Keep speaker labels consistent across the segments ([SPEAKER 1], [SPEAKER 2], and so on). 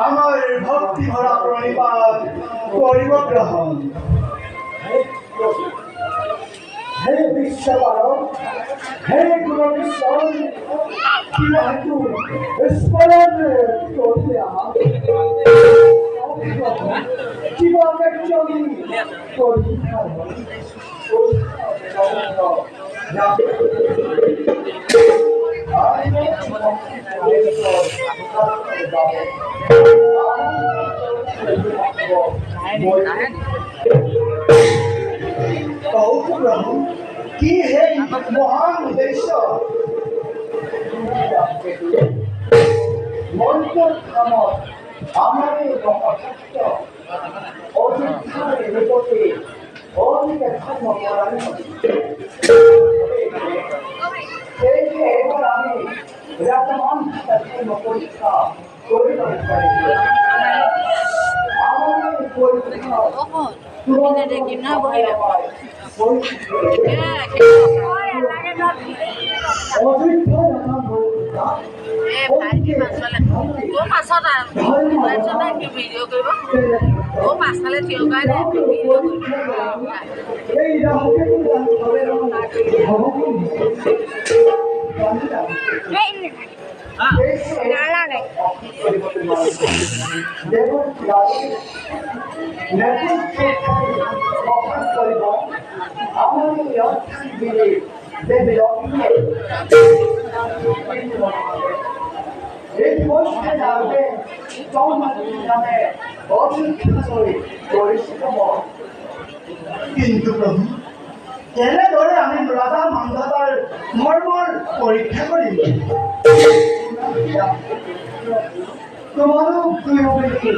[SPEAKER 1] আমার ভক্তি ভরা প্রণিপাত করিব গ্রহণ। হে বিশ্বপালক, হে গুরু বিশ্বর, কিন্তু স্মরণ করিলে জীবনের চলি পরীক্ষা प्रभु की है महान उद्देश्य मंत्र हमारे महाभक्त অযোধ্যার নিকটে অনেক ধর্ম পরায়ণ সেই যে এবার আমি বিরাজমান থাকার জন্য পরীক্ষা করে আমাদের পরীক্ষা কিন্তু প্রভু এনেদৰে আমি ৰাজা মানধাতাৰ মৰ্মৰ পৰীক্ষা কৰিম তোমালোক দুয়োগৰাকী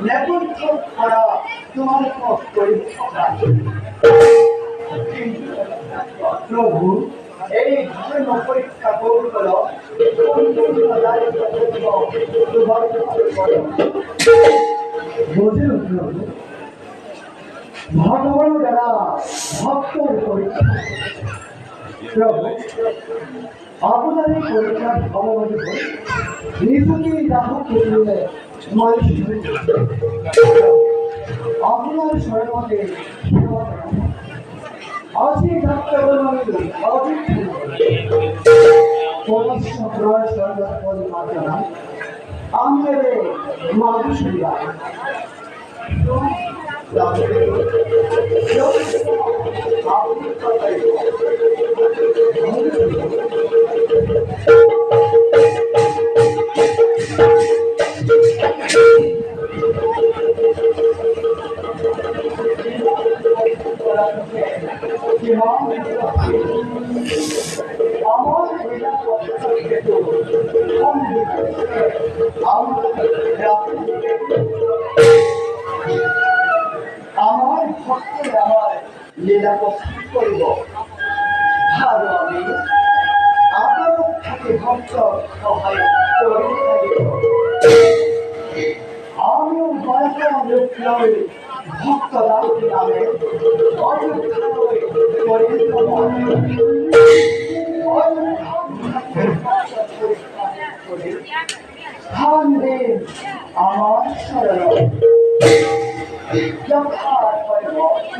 [SPEAKER 1] নেতৃত্ব কৰা তোমালোকক কৰিব প্রভু এই ধর্ম পরীক্ষা কৌশল ভগবান দ্বারা ভক্তের পরীক্ষা প্রভু আপনার এই পরীক্ষার ভগবান নিজেকে গ্রাহক করলে মানুষ আপনার শরণে সেবা আজি ডাক্তার আমাদের মানুষরা আমার ভক্ত আমার লীলা প্রস্তুত করিব আর আমি আপনার থাকে ভক্ত সহায় করে থাকিব আমিও দয়া করে ভক্ত নামে আমার শরণ যথা যথা